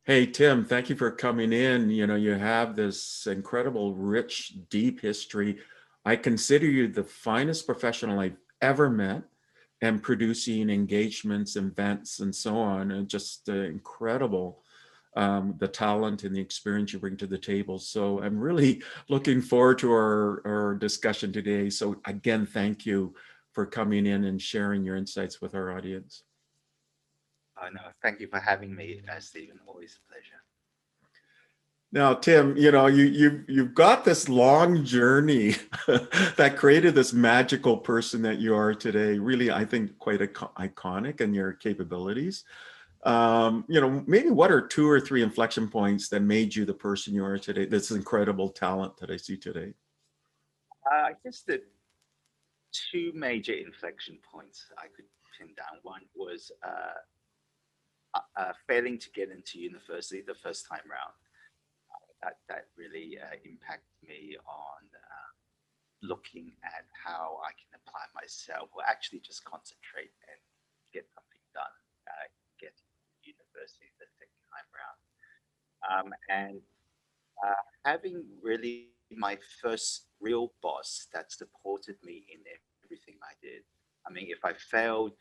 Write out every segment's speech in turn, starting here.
Hey, Tim, thank you for coming in. You have this incredible, rich, deep history. I consider you the finest professional I've ever met and producing engagements, events, and so on. And just incredible, the talent and the experience you bring to the table. So I'm really looking forward to our discussion today. So again, thank you for coming in and sharing your insights with our audience. Oh, no, thank you for having me, Stephen. Always a pleasure. Now, Tim, you've got this long journey that created this magical person that you are today. Really, I think quite iconic in your capabilities. Maybe what are two or three inflection points that made you the person you are today? This incredible talent that I see today. I guess the two major inflection points I could pin down. One was failing to get into university the first time round. That really impacted me on looking at how I can apply myself, or actually just concentrate and get something done. Get to university the second time round, and having really my first real boss that supported me in everything I did. I mean, if I failed,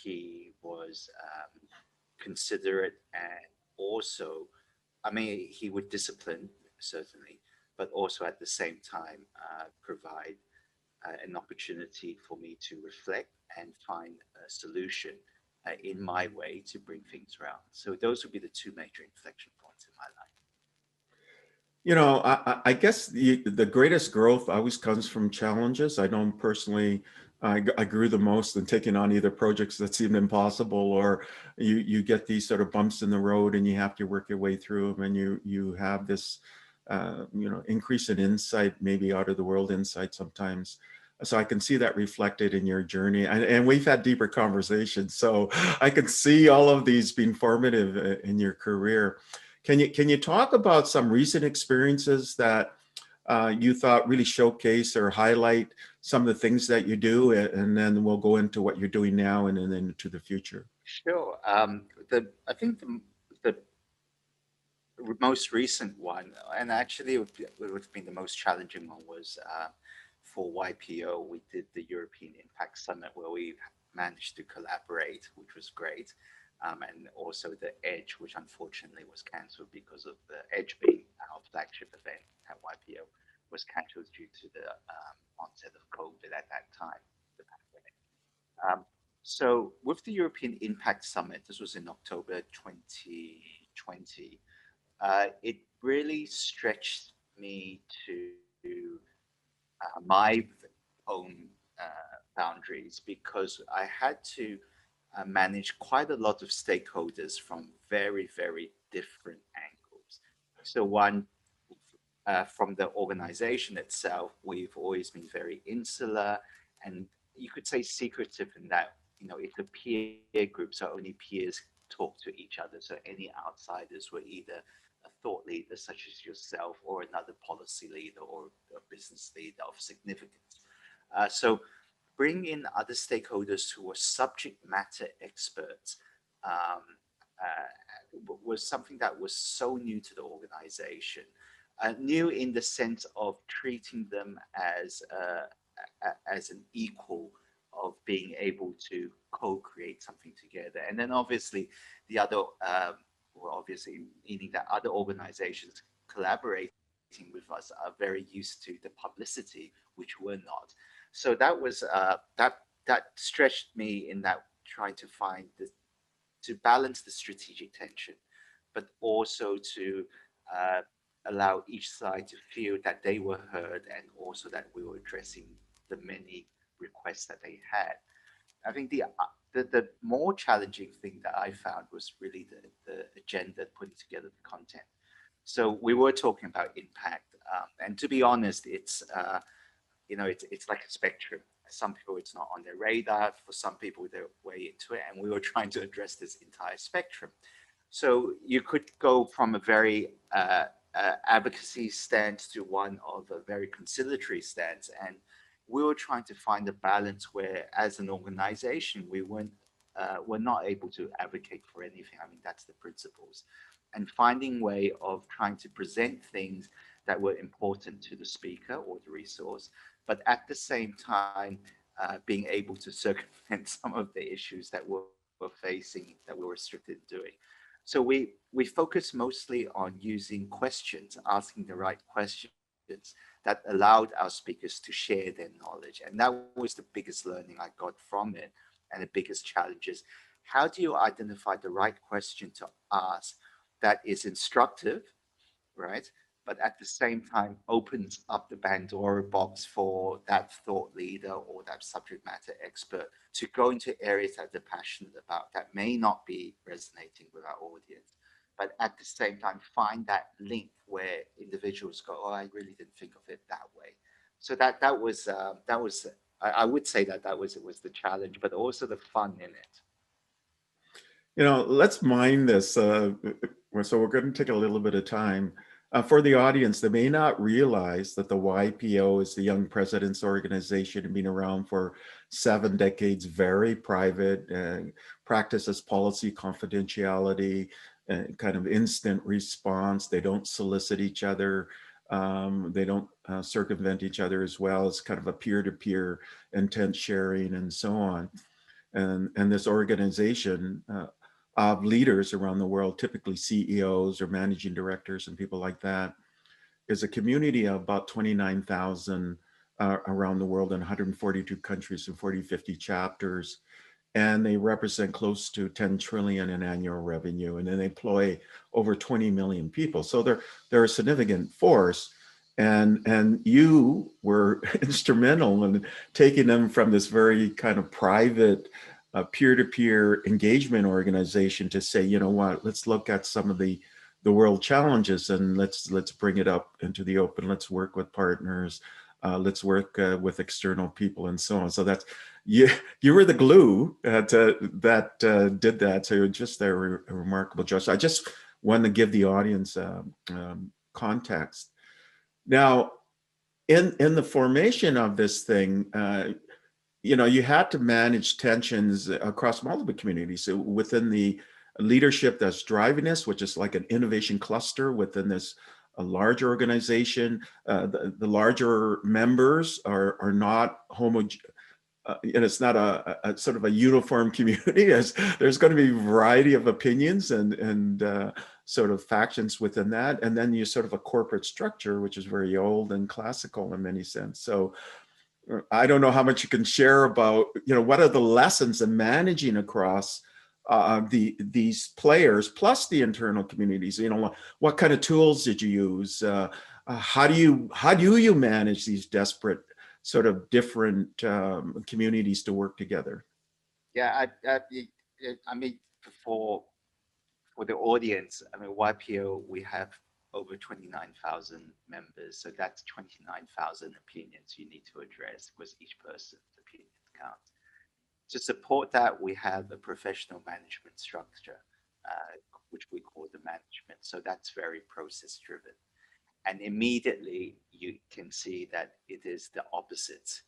he was considerate, and also, I mean, he would discipline certainly, but also at the same time provide an opportunity for me to reflect and find a solution in my way to bring things around. So those would be the two major inflection points in my life. I guess the greatest growth always comes from challenges. I know personally, I grew the most in taking on either projects that seemed impossible, or you get these sort of bumps in the road and you have to work your way through them, and you have this, increase in insight, maybe out of the world insight sometimes. So I can see that reflected in your journey, and we've had deeper conversations. So I can see all of these being formative in your career. Can you talk about some recent experiences that you thought really showcase or highlight some of the things that you do, and then we'll go into what you're doing now and then into the future. Sure. I think the most recent one, and actually it would have been the most challenging one, was for YPO. We did the European Impact Summit where we managed to collaborate, which was great. And also the Edge, which unfortunately was cancelled because of the Edge being our flagship event at YPO, was cancelled due to the onset of COVID at that time, the pandemic. Um, so with the European Impact Summit, this was in October 2020, it really stretched me to my own boundaries, because I had to manage quite a lot of stakeholders from very, very different angles. So, one, from the organization itself, we've always been very insular, and you could say secretive, in that, if the peer groups are only peers talk to each other. So any outsiders were either a thought leader such as yourself, or another policy leader, or a business leader of significance. So bring in other stakeholders who were subject matter experts, um, was something that was so new to the organization. New in the sense of treating them as an equal, of being able to co-create something together. And then obviously the other, well, obviously meaning that other organizations collaborating with us are very used to the publicity, which we're not. So that stretched me in that, trying to find to balance the strategic tension, but also to uh, allow each side to feel that they were heard, and also that we were addressing the many requests that they had. I think the more challenging thing that I found was really the agenda, putting together the content. So we were talking about impact, and to be honest, it's like a spectrum. Some people, it's not on their radar. For some people, they're way into it, and we were trying to address this entire spectrum. So you could go from a very advocacy stance to one of a very conciliatory stance, and we were trying to find a balance where, as an organization, we weren't we're not able to advocate for anything. I mean, that's the principles. And finding way of trying to present things that were important to the speaker or the resource, but at the same time, being able to circumvent some of the issues that we're facing, that we're restricted in doing. So we focus mostly on using questions, asking the right questions that allowed our speakers to share their knowledge. And that was the biggest learning I got from it. And the biggest challenge is, how do you identify the right question to ask that is instructive, right? But at the same time opens up the Pandora box for that thought leader or that subject matter expert to go into areas that they're passionate about that may not be resonating with our audience. But at the same time, find that link where individuals go, "Oh, I really didn't think of it that way." So that was I would say that that was it was the challenge, but also the fun in it. Let's mind this. So we're going to take a little bit of time. For the audience, they may not realize that the YPO is the Young Presidents Organization and been around for 7 decades, very private, practices policy confidentiality, kind of instant response. They don't solicit each other. They don't circumvent each other as well. It's kind of a peer-to-peer intent sharing and so on. And this organization of leaders around the world, typically CEOs or managing directors and people like that, is a community of about 29,000 around the world in 142 countries and 50 chapters. And they represent close to 10 trillion in annual revenue. And then they employ over 20 million people. So they're a significant force. And you were instrumental in taking them from this very kind of private peer-to-peer engagement organization to say, you know what, let's look at some of the world challenges and let's bring it up into the open. Let's work with partners. Let's work with external people and so on. So that's, you were the glue that did that. So you're just a remarkable job. So I just want to give the audience context. Now, in the formation of this thing, you had to manage tensions across multiple communities. So within the leadership that's driving this, which is like an innovation cluster within this a large organization, the larger members are not and it's not a sort of a uniform community. As there's going to be a variety of opinions and sort of factions within that. And then you sort of a corporate structure, which is very old and classical in many sense. So I don't know how much you can share about, what are the lessons in managing across these players plus the internal communities. What kind of tools did you use? How do you manage these desperate sort of different communities to work together? Yeah, I mean, for for the audience, I mean, YPO, we have over 29,000 members. So that's 29,000 opinions you need to address because each person's opinion counts. To support that, we have a professional management structure, which we call the management. So that's very process driven. And immediately you can see that it is the opposite.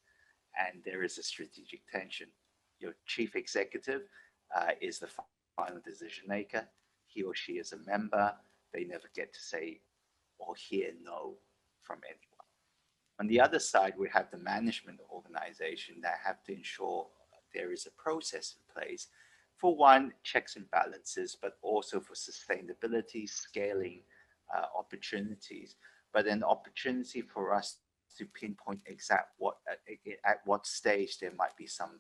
And there is a strategic tension. Your chief executive is the final decision maker. He or she is a member. They never get to say or hear no from anyone. On the other side, we have the management organization that have to ensure there is a process in place for one, checks and balances, but also for sustainability, scaling opportunities, but an opportunity for us to pinpoint exact at what stage there might be some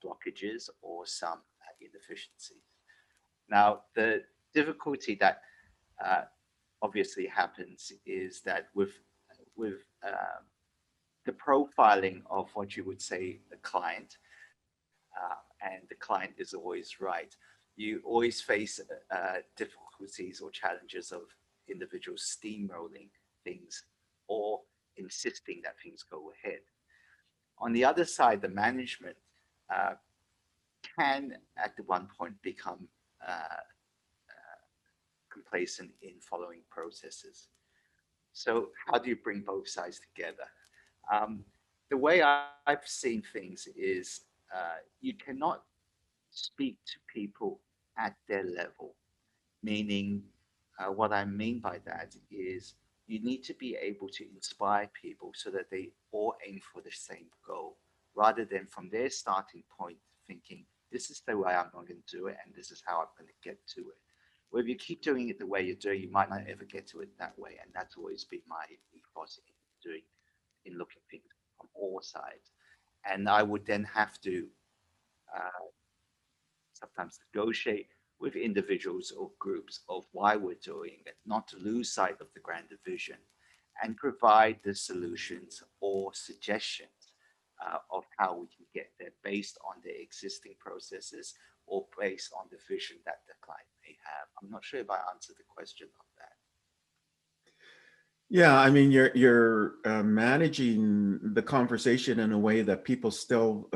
blockages or some inefficiencies. Now, the difficulty that uh, obviously happens is that with the profiling of what you would say a client, and the client is always right. You always face difficulties or challenges of individuals steamrolling things or insisting that things go ahead. On the other side, the management uh, can at one point become uh, complacent in following processes. So, how do you bring both sides together? Um, the way I've seen things is you cannot speak to people at their level. Meaning, what I mean by that is you need to be able to inspire people so that they all aim for the same goal, rather than from their starting point thinking, this is the way I'm going to do it, and this is how I'm going to get to it. Well, if you keep doing it the way you're doing, you might not ever get to it that way. And that's always been my ethos in doing, in looking at things from all sides. And I would then have to uh, sometimes negotiate with individuals or groups of why we're doing it, not to lose sight of the grander vision, and provide the solutions or suggestions of how we can get there based on the existing processes or based on the vision that the client may have. I'm not sure if I answered the question of that. Yeah, I mean, you're managing the conversation in a way that people still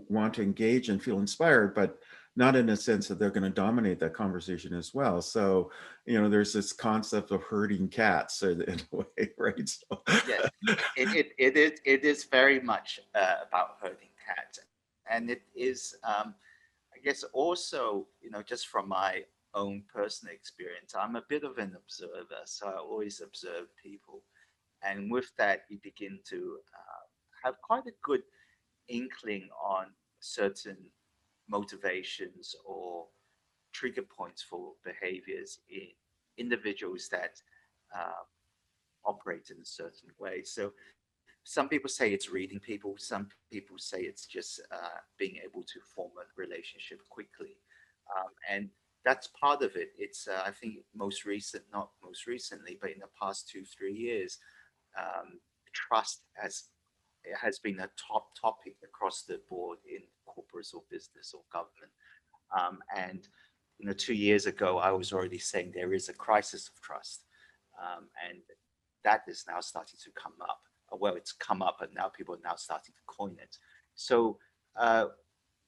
want to engage and feel inspired, but not in a sense that they're going to dominate that conversation as well. So, there's this concept of herding cats in a way, right? So, Yes, it is very much about herding cats, and it is I guess also, just from my own personal experience, I'm a bit of an observer, so I always observe people, and with that, you begin to have quite a good inkling on certain motivations or trigger points for behaviors in individuals that uh, operate in a certain way. So some people say it's reading people. Some people say it's just being able to form a relationship quickly, and that's part of it. It's I think not most recently, but in the past 2 3 years, um, trust has been a top topic across the board in corporate or business or government. And 2 years ago, I was already saying there is a crisis of trust, and that is now starting to come up. Well, it's come up, but now people are now starting to coin it. So uh,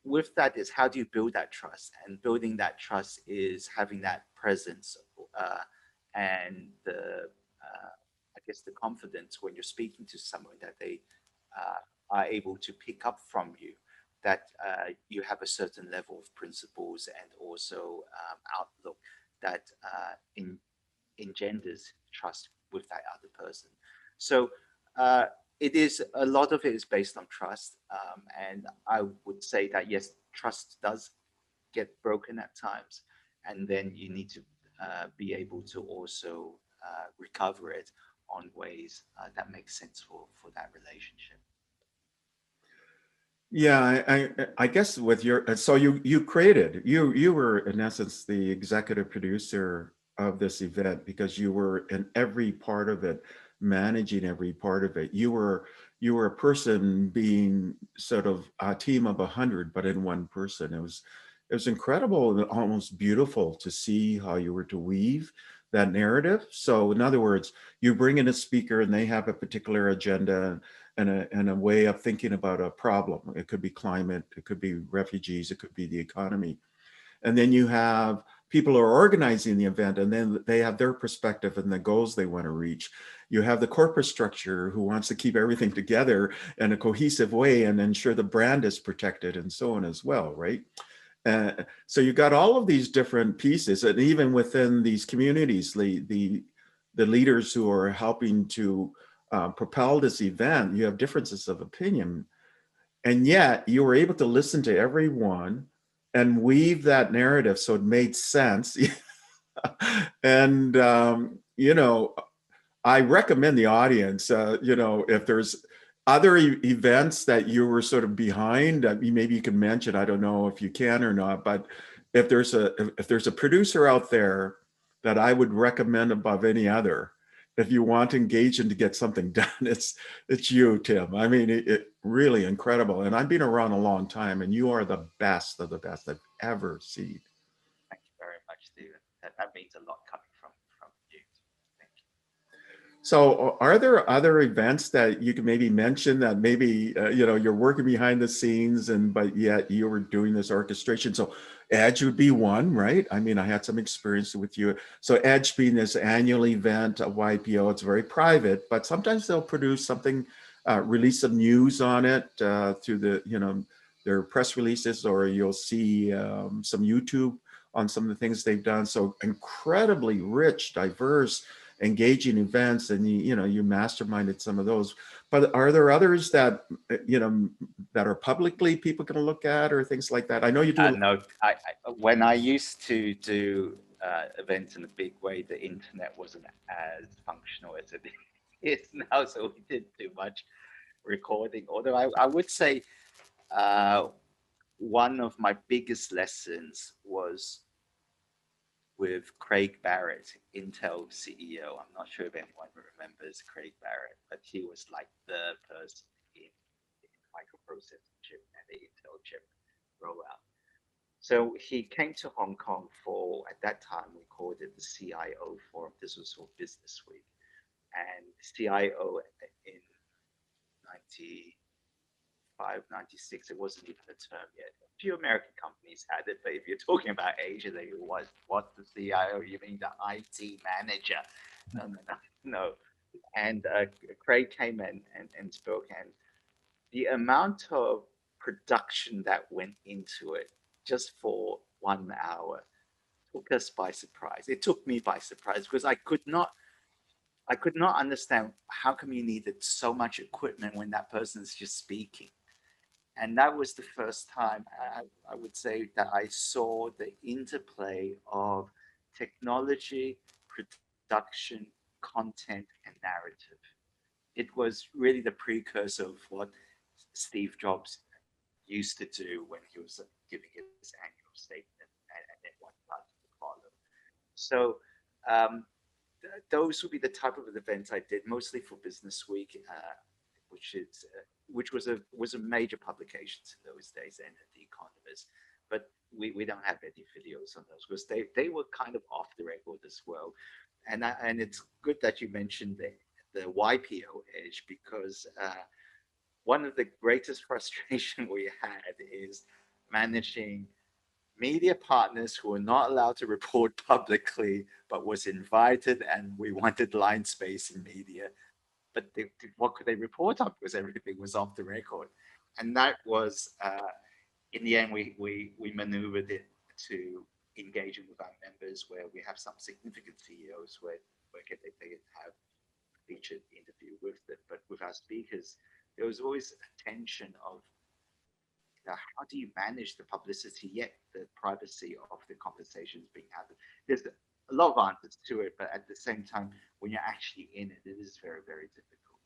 with that is how do you build that trust? And building that trust is having that presence and I guess the confidence when you're speaking to someone that they are able to pick up from you that you have a certain level of principles and also outlook that engenders trust with that other person. So uh, it is a lot of it is based on trust, and I would say that yes, trust does get broken at times, and then you need to be able to also recover it on ways that make sense for that relationship. yeah, I guess with your so you were in essence the executive producer of this event because you were in every part of it, managing every part of it. You were a person being sort of a team of 100, but in one person. It was incredible and almost beautiful to see how you were to weave that narrative. So in other words, you bring in a speaker and they have a particular agenda and a way of thinking about a problem. It could be climate, it could be refugees, it could be the economy. And then you have people who are organizing the event and then they have their perspective and the goals they want to reach. You have the corporate structure who wants to keep everything together in a cohesive way and ensure the brand is protected and so on as well, right? So you got all of these different pieces, and even within these communities, the leaders who are helping to propel this event, you have differences of opinion, and yet you were able to listen to everyone and weave that narrative so it made sense. And I recommend the audience, if there's other events that you were sort of behind, maybe you can mention, I don't know if you can or not, but if there's a producer out there that I would recommend above any other, if you want to engage and to get something done, it's you, Tim. I mean, it really incredible. And I've been around a long time and you are the best of the best I've ever seen. Thank you very much, Stephen. That means a lot coming from you. Thank you. So are there other events that you can maybe mention that maybe, you're working behind the scenes but yet you were doing this orchestration? So Edge would be one, right? I mean, I had some experience with you. So Edge being this annual event of YPO, it's very private, but sometimes they'll produce something, release some news on it through their press releases, or you'll see some YouTube on some of the things they've done. So incredibly rich, diverse, engaging events, and you masterminded some of those. But are there others that that are publicly people can look at, or things like that? I know you do. No, when I used to do events in a big way, the internet wasn't as functional as it is now, so we didn't do much recording. Although I would say one of my biggest lessons was with Craig Barrett, Intel CEO. I'm not sure if anyone remembers Craig Barrett, but he was like the person in microprocessor chip and the Intel chip rollout. So he came to Hong Kong for, at that time, we called it the CIO Forum. This was for Business Week. And CIO in 95, 96, it wasn't even a term yet. A few American companies had it, but if you're talking about Asia, they was, what's the CIO? You mean the IT manager? No, no, no, no. And Craig came in and spoke, and the amount of production that went into it just for 1 hour took us by surprise. It took me by surprise because I could not understand how come you needed so much equipment when that person is just speaking. And that was the first time I would say that I saw the interplay of technology, production, content, and narrative. It was really the precursor of what Steve Jobs used to do when he was giving his annual statement, and then what started to follow. So um, those would be the type of events I did, mostly for Business Week, which was a major publication in those days, and The Economist. But we don't have any videos on those because they were kind of off the record as well. And it's good that you mentioned the YPO edge, because one of the greatest frustration we had is managing media partners who were not allowed to report publicly, but was invited, and we wanted line space in media. But what could they report on? Because everything was off the record. And that was, in the end, we maneuvered it to engaging with our members, where we have some significant CEOs where they have featured interview with them. But with our speakers, there was always a tension of how do you manage the publicity yet the privacy of the conversations being had? There's a lot of answers to it, but at the same time, when you're actually in it, it is very, very difficult.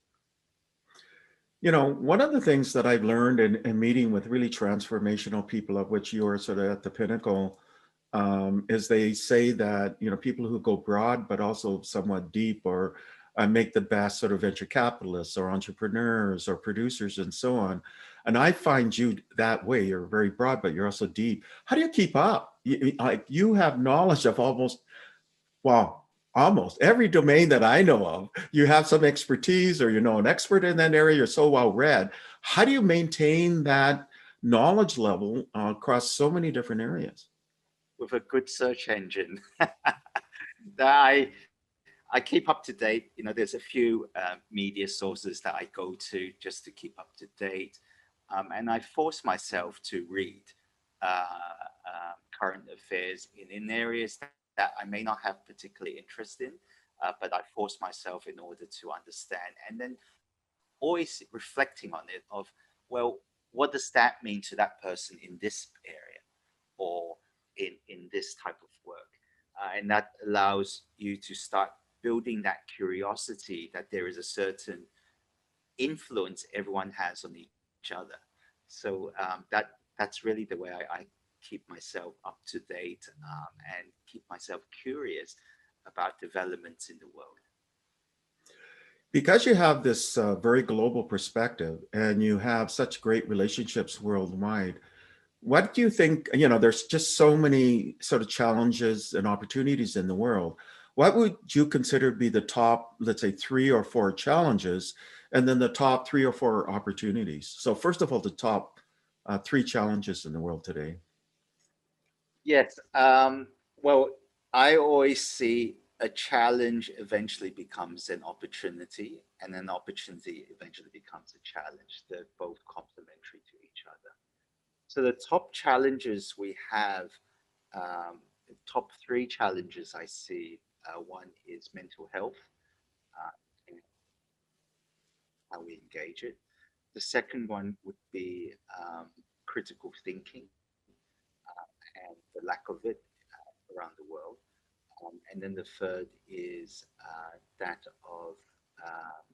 One of the things that I've learned in meeting with really transformational people, of which you're sort of at the pinnacle, is they say that, people who go broad, but also somewhat deep, or make the best sort of venture capitalists or entrepreneurs or producers and so on. And I find you that way. You're very broad, but you're also deep. How do you keep up? You have knowledge of almost every domain that I know of. You have some expertise, or an expert in that area. You're so well read. How do you maintain that knowledge level across so many different areas? With a good search engine. that I keep up to date. There's a few media sources that I go to just to keep up to date. And I force myself to read current affairs in areas that I may not have particularly interest in, but I force myself in order to understand. And then always reflecting on it of, well, what does that mean to that person in this area or in this type of work? And that allows you to start building that curiosity that there is a certain influence everyone has on each other. So that's really the way I keep myself up to date, and keep myself curious about developments in the world. Because you have this very global perspective, and you have such great relationships worldwide, what do you think? There's just so many sort of challenges and opportunities in the world. What would you consider to be the top, let's say, 3 or 4 challenges, and then the top 3 or 4 opportunities? So first of all, the top 3 challenges in the world today. Yes. Well, I always see a challenge eventually becomes an opportunity, and an opportunity eventually becomes a challenge. They're both complementary to each other. So the top challenges we have, the top three challenges I see. One is mental health, and how we engage it. The second one would be critical thinking and the lack of it around the world. And then the third is that of um,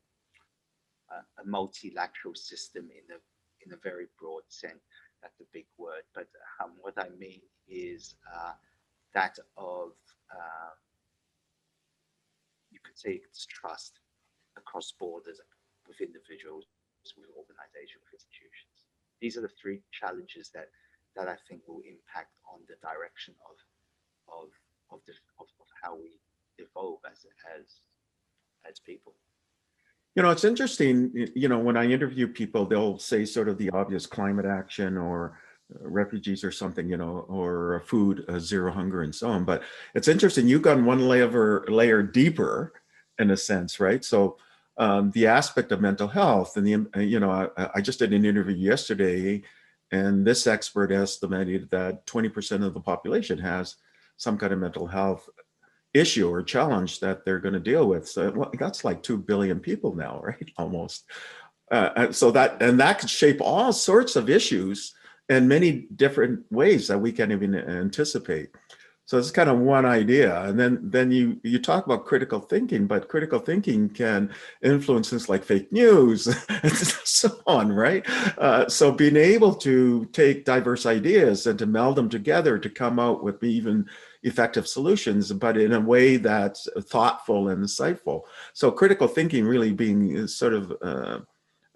a multilateral system in a very broad sense. That's a big word, but what I mean is that of you could say it's trust across borders with individuals, with organizations, with institutions. These are the three challenges that I think will impact on the direction of of how we evolve as people. It's interesting, when I interview people, they'll say sort of the obvious climate action or refugees or something, or food, zero hunger and so on. But it's interesting, you've gone one layer deeper in a sense, right? So the aspect of mental health and I just did an interview yesterday, and this expert estimated that 20% of the population has some kind of mental health issue or challenge that they're going to deal with. So that's like 2 billion people now, right? Almost. So that could shape all sorts of issues in many different ways that we can't even anticipate. So it's kind of one idea. And then you talk about critical thinking, but critical thinking can influence things like fake news and so on, right? So being able to take diverse ideas and to meld them together to come out with even effective solutions, but in a way that's thoughtful and insightful. So critical thinking really being sort of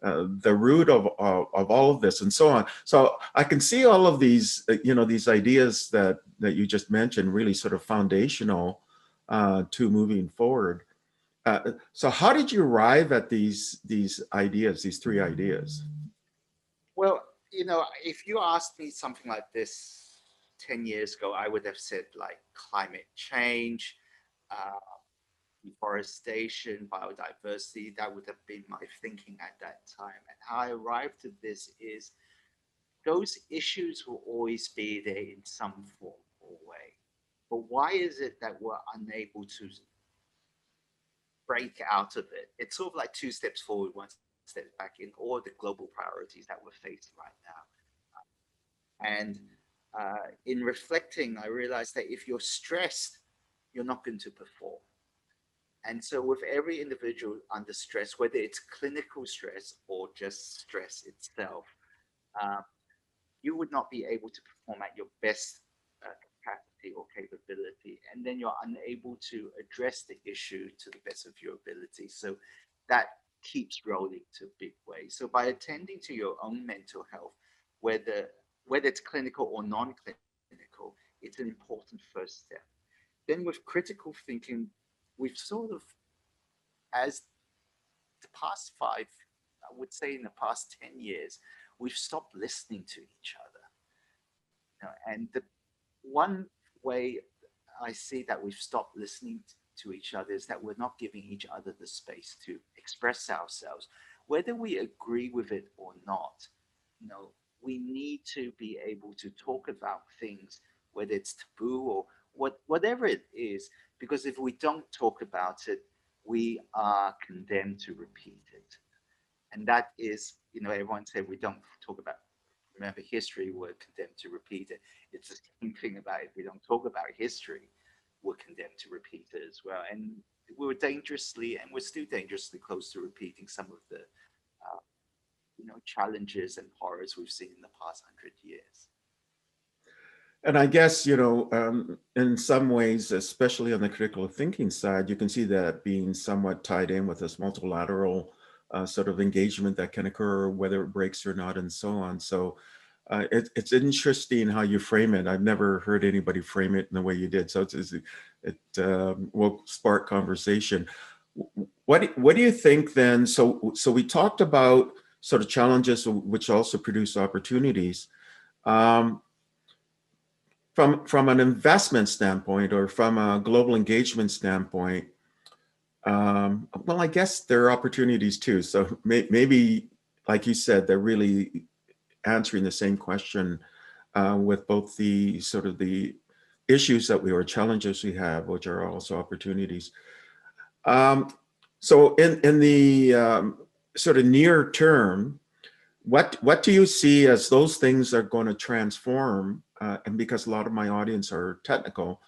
the root of all of this and so on. So I can see all of these, these ideas that you just mentioned really sort of foundational to moving forward. So how did you arrive at these ideas, these three ideas? Well, if you asked me something like this 10 years ago, I would have said like climate change, uh, deforestation, biodiversity. That would have been my thinking at that time. And how I arrived at this is those issues will always be there in some form or way. But why is it that we're unable to break out of it? It's sort of like two steps forward, one step back in all the global priorities that we're facing right now. And in reflecting, I realized that if you're stressed, you're not going to perform. And so, with every individual under stress, whether it's clinical stress or just stress itself, um, you would not be able to perform at your best capacity or capability. And then you're unable to address the issue to the best of your ability. So, that keeps rolling to a big way. So, by attending to your own mental health, whether it's clinical or non-clinical, it's an important first step. Then with critical thinking, we've sort of, as the past five, I would say in the past 10 years, we've stopped listening to each other. And the one way I see that we've stopped listening to each other is that we're not giving each other the space to express ourselves, whether we agree with it or not. We need to be able to talk about things, whether it's taboo or whatever it is, because if we don't talk about it, we are condemned to repeat it. And that is, everyone said we don't talk about, remember history, we're condemned to repeat it. It's the same thing about if we don't talk about history, we're condemned to repeat it as well. And we were dangerously, and we're still dangerously close to repeating some of the, challenges and horrors we've seen in the past 100 years. And I guess, in some ways, especially on the critical thinking side, you can see that being somewhat tied in with this multilateral sort of engagement that can occur, whether it breaks or not, and so on. So it's interesting how you frame it. I've never heard anybody frame it in the way you did. So it will spark conversation. What do you think then? So we talked about sort of challenges, which also produce opportunities. From an investment standpoint or from a global engagement standpoint, well, I guess there are opportunities too. So maybe, like you said, they're really answering the same question with both the sort of the issues that we or challenges we have, which are also opportunities. Um, so in the sort of near term, what do you see as those things are going to transform? And because a lot of my audience are technical,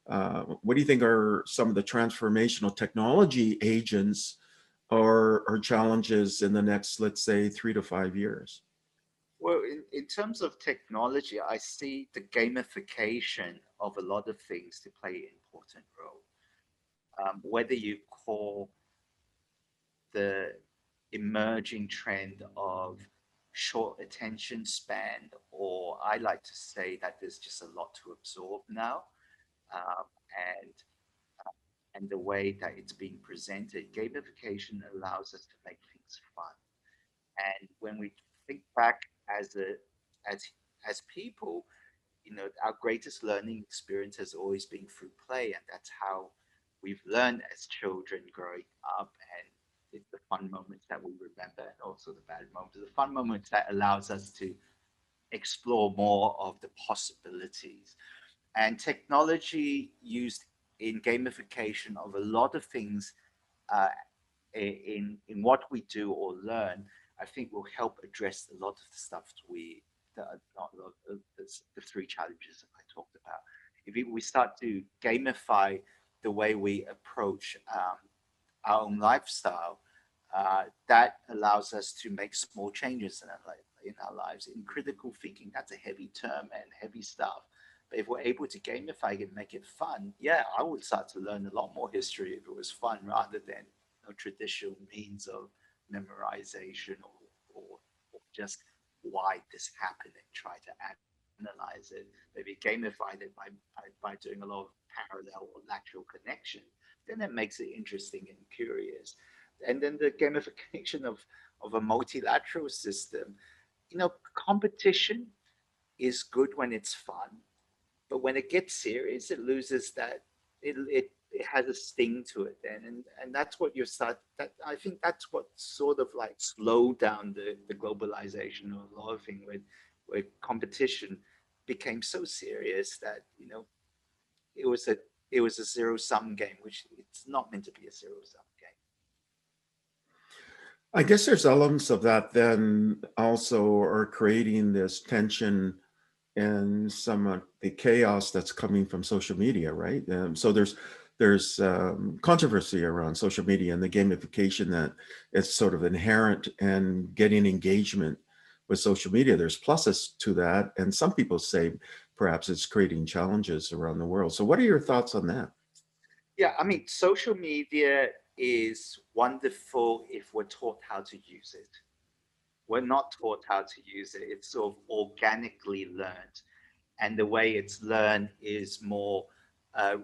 what do you think are some of the transformational technology agents or challenges in the next, let's say, 3 to 5 years? Well, in terms of technology, I see the gamification of a lot of things to play an important role. Whether you call the emerging trend of short attention span, or I like to say that there's just a lot to absorb now, um, and and the way that it's being presented, gamification allows us to make things fun. And when we think back as a as as people, our greatest learning experience has always been through play, and that's how we've learned as children growing up. And it's the fun moments that we remember, and also the bad moments. The fun moments that allows us to explore more of the possibilities. And technology used in gamification of a lot of things uh, in what we do or learn, I think will help address a lot of the stuff that are not a lot of the three challenges that I talked about. If we start to gamify the way we approach our own lifestyle, that allows us to make small changes in our lives. In critical thinking, that's a heavy term and heavy stuff. But if we're able to gamify it and make it fun, yeah, I would start to learn a lot more history if it was fun rather than traditional means of memorization or just why this happened and try to analyze it. Maybe gamify it by doing a lot of parallel or lateral connection. Then it makes it interesting and curious. And then the gamification of a multilateral system, competition is good when it's fun, but when it gets serious, it loses that it has a sting to it then, and that's what you start. That I think that's what sort of like slowed down the globalization of a lot of things where competition became so serious that it was a it was a zero sum game, which it's not meant to be a zero sum game. I guess there's elements of that then also are creating this tension and some of the chaos that's coming from social media, right? So there's controversy around social media and the gamification that is sort of inherent and getting engagement with social media. There's pluses to that, and some people say perhaps it's creating challenges around the world. So what are your thoughts on that? Yeah, I mean, social media is wonderful if we're taught how to use it. We're not taught how to use it. It's sort of organically learned. And the way it's learned is more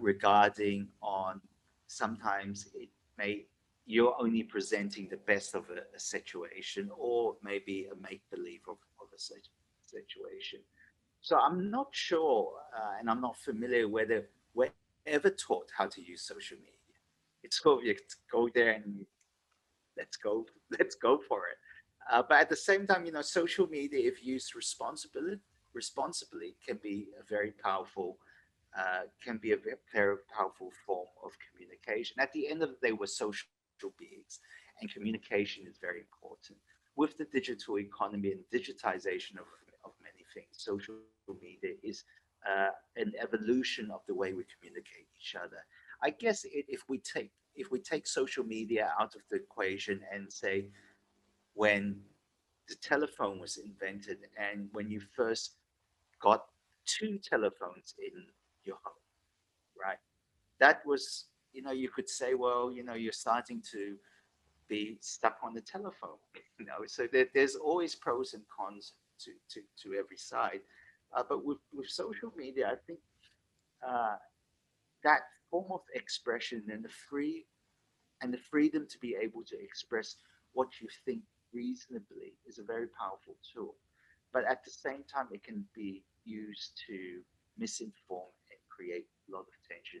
regarding on sometimes it may you're only presenting the best of a situation or maybe a make believe of a situation. So I'm not sure, and I'm not familiar whether we're ever taught how to use social media. It's sort of you go there and let's go, let's go for it. But at the same time, social media, if used responsibly, can be a very powerful form of communication. At the end of the day, we're social beings, and communication is very important. With the digital economy and digitization of many things, social media is an evolution of the way we communicate each other. I guess if we take social media out of the equation and say when the telephone was invented and when you first got two telephones in your home, right? That was, you could say, well, you're starting to be stuck on the telephone, so there's always pros and cons to every side. But with social media, I think uh, that form of expression and the freedom to be able to express what you think reasonably is a very powerful tool. But at the same time, it can be used to misinform and create a lot of tension,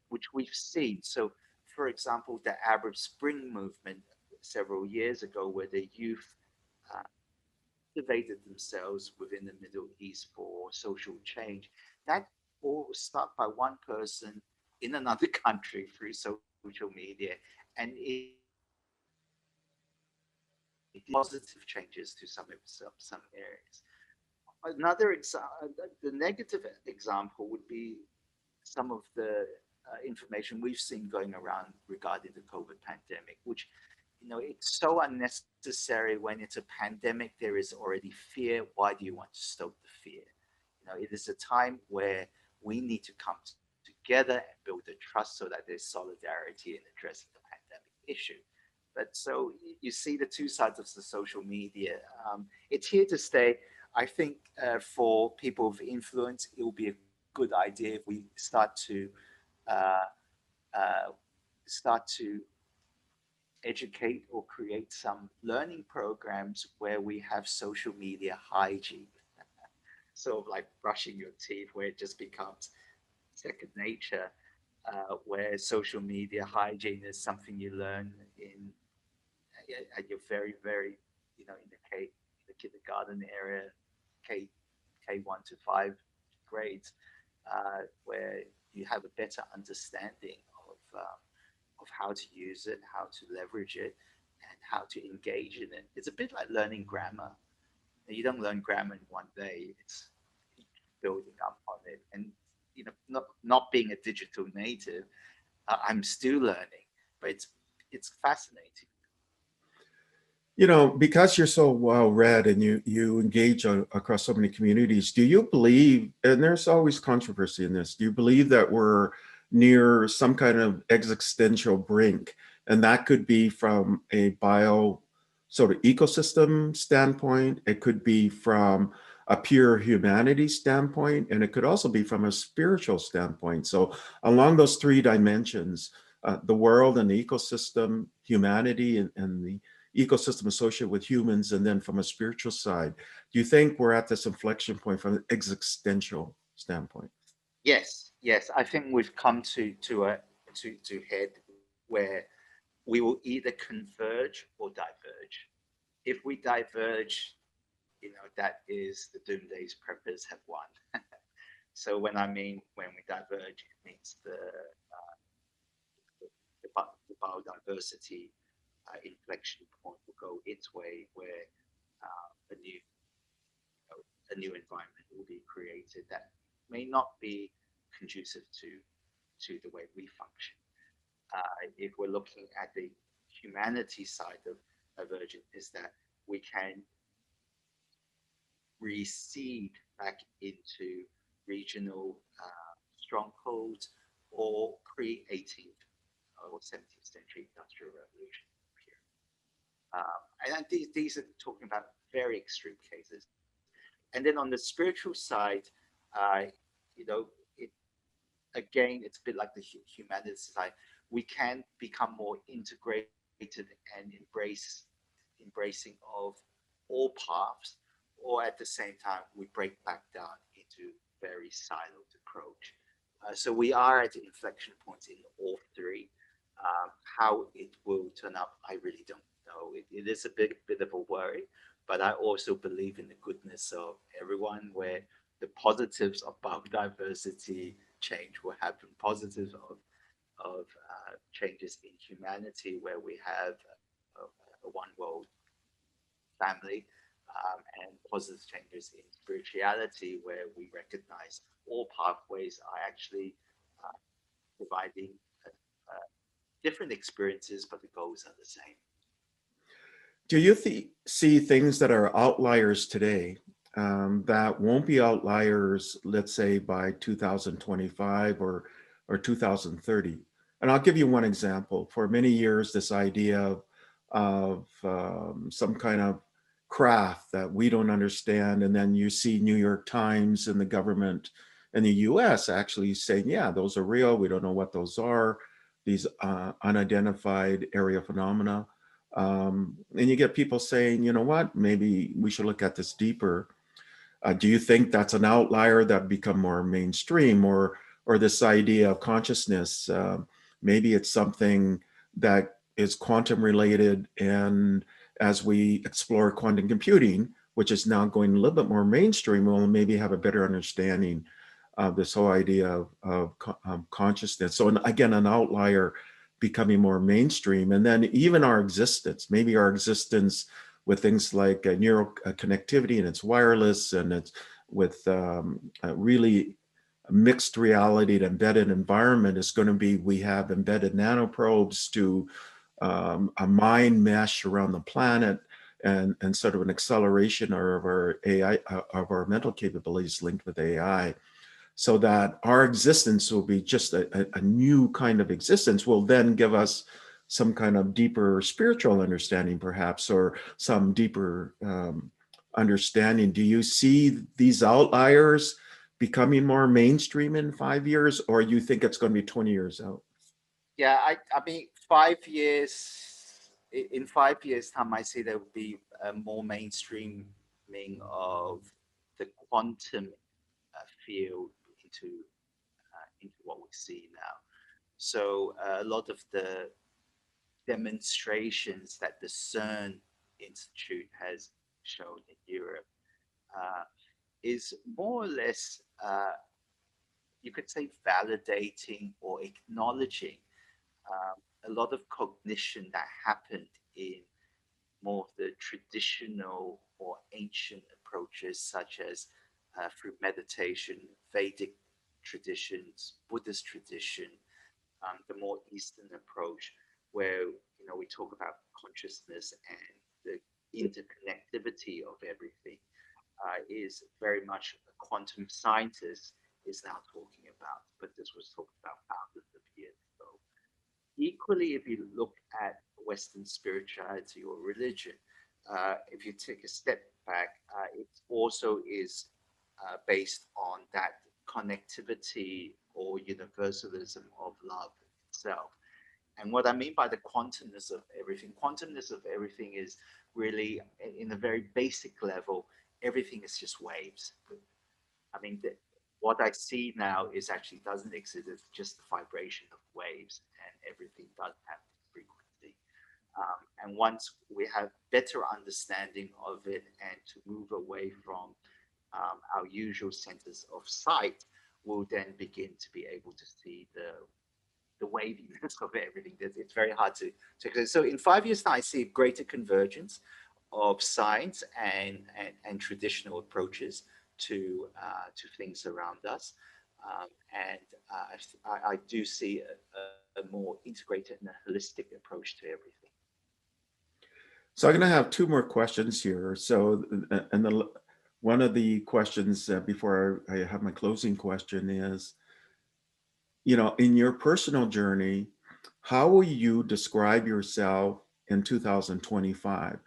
which we've seen. So, for example, the Arab Spring movement several years ago, where the youth uh, activated themselves within the Middle East for social change. That all started by one person in another country through social media, and it positive changes to some areas. Another example, the negative example would be some of the information we've seen going around regarding the COVID pandemic, which, it's so unnecessary. When it's a pandemic, there is already fear. Why do you want to stoke the fear? It is a time where we need to come together and build the trust so that there's solidarity in addressing the pandemic issue. But so you see the two sides of the social media. It's here to stay. I think for people of influence, it will be a good idea if we uh, uh, start to educate or create some learning programs where we have social media hygiene, sort of like brushing your teeth, where it just becomes second nature. Where social media hygiene is something you learn in at your very, in the kindergarten area, K K1 to 5 grades, where you have a better understanding of how to use it, how to leverage it, and how to engage in it. It's a bit like learning grammar. You don't learn grammar in one day. It's building up on it, and not being a digital native, I'm still learning, but it's fascinating. Because you're so well read and you engage across so many communities, do you believe, and there's always controversy in this, do you believe that we're near some kind of existential brink? And that could be from a bio sort of ecosystem standpoint, it could be from a pure humanity standpoint, and it could also be from a spiritual standpoint. So along those three dimensions, the world and the ecosystem, humanity and the ecosystem associated with humans, and then from a spiritual side, do you think we're at this inflection point from an existential standpoint? Yes. I think we've come to head where we will either converge or diverge. If we diverge, that is the doomsday's preppers have won. So when we diverge, it means the biodiversity inflection point will go its way, where a new environment will be created that may not be conducive to the way we function. If we're looking at the humanity side of divergent, is that we can recede back into regional strongholds, or pre-18th or 17th century industrial revolution period. And these are talking about very extreme cases. And then on the spiritual side, uh, you know, it again, it's a bit like the humanities side. We can become more integrated and embracing of all paths, or at the same time, we break back down into very siloed approach. So we are at inflection points in all three. How it will turn up, I really don't know. It is a bit of a worry, but I also believe in the goodness of everyone, where the positives of biodiversity change will happen, positives of changes in humanity, where we have a one world family, and positive changes in spirituality, where we recognize all pathways are actually uh, providing uh, different experiences, but the goals are the same. Do you see things that are outliers today that won't be outliers, let's say by 2025 or 2030? And I'll give you one example. For many years, this idea of some kind of craft that we don't understand, and then you see New York Times and the government in the US actually saying, yeah, those are real. We don't know what those are, these unidentified area phenomena. And you get people saying, you know what, maybe we should look at this deeper. Do you think that's an outlier that become more mainstream, or this idea of consciousness? Maybe it's something that is quantum related, and as we explore quantum computing, which is now going a little bit more mainstream, will maybe have a better understanding of this whole idea of consciousness. So again, an outlier becoming more mainstream, and then even our existence, maybe our existence with things like neural connectivity, and it's wireless, and it's with really mixed reality and embedded environment is going to be, we have embedded nanoprobes to a mind mesh around the planet, and sort of an acceleration of our AI, of our mental capabilities linked with AI, so that our existence will be just a new kind of existence, will then give us some kind of deeper spiritual understanding, perhaps, or some deeper understanding. Do you see these outliers becoming more mainstream in 5 years, or you think it's going to be 20 years out? Yeah, I mean, 5 years, in 5 years' time, I see there will be a more mainstreaming of the quantum field into what we see now. So a lot of the demonstrations that the CERN Institute has shown in Europe uh, is more or less, you could say, validating or acknowledging a lot of cognition that happened in more of the traditional or ancient approaches, such as through meditation, Vedic traditions, Buddhist tradition, the more Eastern approach, where we talk about consciousness and the interconnectivity of everything, is very much a quantum scientist is now talking about, but this was talked about thousands of years ago. Equally, if you look at Western spirituality or religion, if you take a step back, it also is based on that connectivity or universalism of love itself. And what I mean by the quantumness of everything is really, in a very basic level, everything is just waves. I mean, what I see now is actually doesn't exist. It's just the vibration of waves, and everything does have frequency. And once we have better understanding of it, and to move away from our usual centers of sight, we'll then begin to be able to see the waviness of everything. It's very hard to. So in 5 years' time, I see greater convergence of science and traditional approaches to things around us. And I do see a more integrated and a holistic approach to everything. So I'm going to have two more questions here. So, and one of the questions before I have my closing question is, in your personal journey, how will you describe yourself in 2025?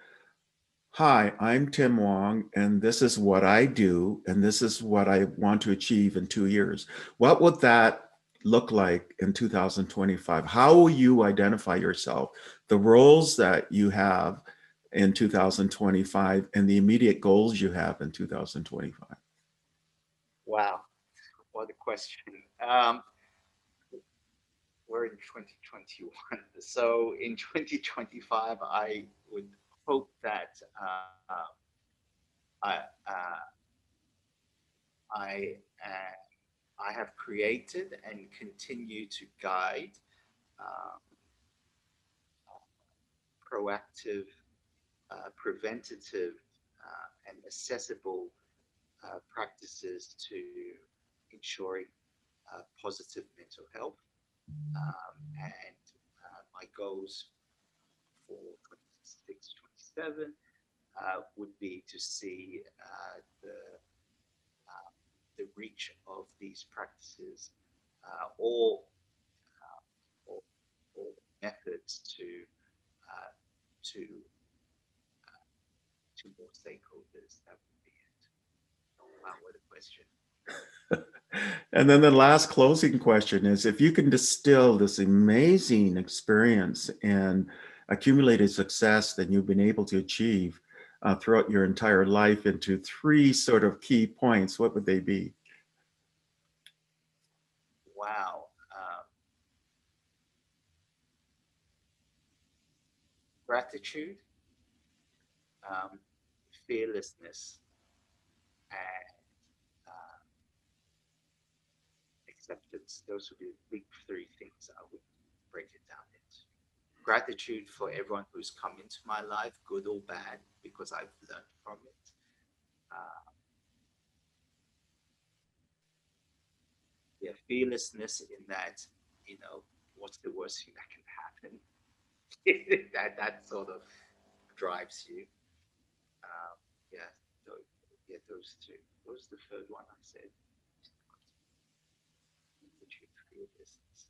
Hi, I'm Tim Wong, and this is what I do, and this is what I want to achieve in 2 years. What would that look like in 2025? How will you identify yourself, the roles that you have in 2025, and the immediate goals you have in 2025? Wow, what a question. We're in 2021. So in 2025, I would hope that I, I, I have created and continue to guide um, proactive, preventative, and accessible practices to ensuring positive mental health. And my goals for 26, 27 would be to see the reach of these practices or, or, or methods uh, to to more stakeholders. That would be it. Wow, what a question. And then the last closing question is, if you can distill this amazing experience and accumulated success that you've been able to achieve throughout your entire life into three sort of key points, what would they be? Wow. Gratitude, um, fearlessness, and acceptance. Those would be the big three things I would break it down into. Gratitude for everyone who's come into my life, good or bad, because I've learned from it. Fearlessness in that, what's the worst thing that can happen? that sort of drives you. Yeah, so, those two. What was the third one I said? Fearlessness.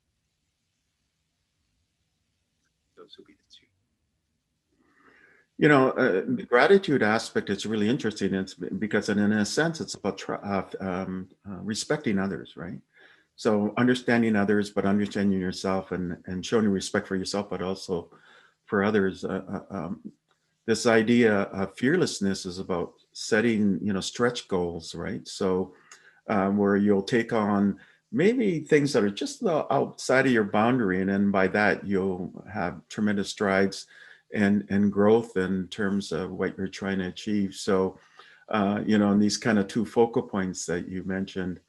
Those would be the two. The gratitude aspect is really interesting. It's because in a sense, it's about respecting others, right? So understanding others, but understanding yourself and showing respect for yourself, but also for others. This idea of fearlessness is about setting, stretch goals, right? So where you'll take on maybe things that are just outside of your boundary, and then by that you'll have tremendous strides and growth in terms of what you're trying to achieve. So, and these kind of two focal points that you mentioned,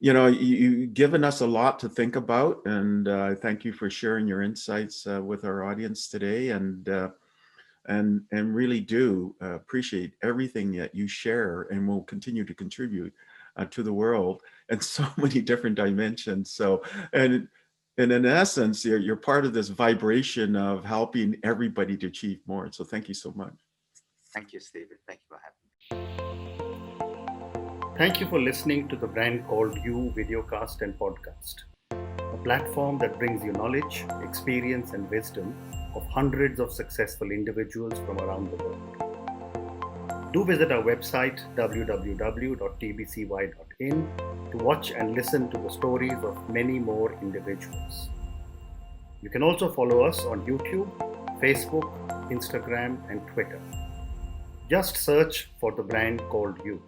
you've given us a lot to think about, and thank you for sharing your insights with our audience today, and really do appreciate everything that you share and will continue to contribute to the world in so many different dimensions. So, and in essence, you're part of this vibration of helping everybody to achieve more. So thank you so much. Thank you, Stephen. Thank you for having me. Thank you for listening to the Brand Called You videocast and podcast, a platform that brings you knowledge, experience, and wisdom of hundreds of successful individuals from around the world. Do visit our website www.tbcy.in to watch and listen to the stories of many more individuals. You can also follow us on YouTube, Facebook, Instagram, and Twitter. Just search for the Brand Called You.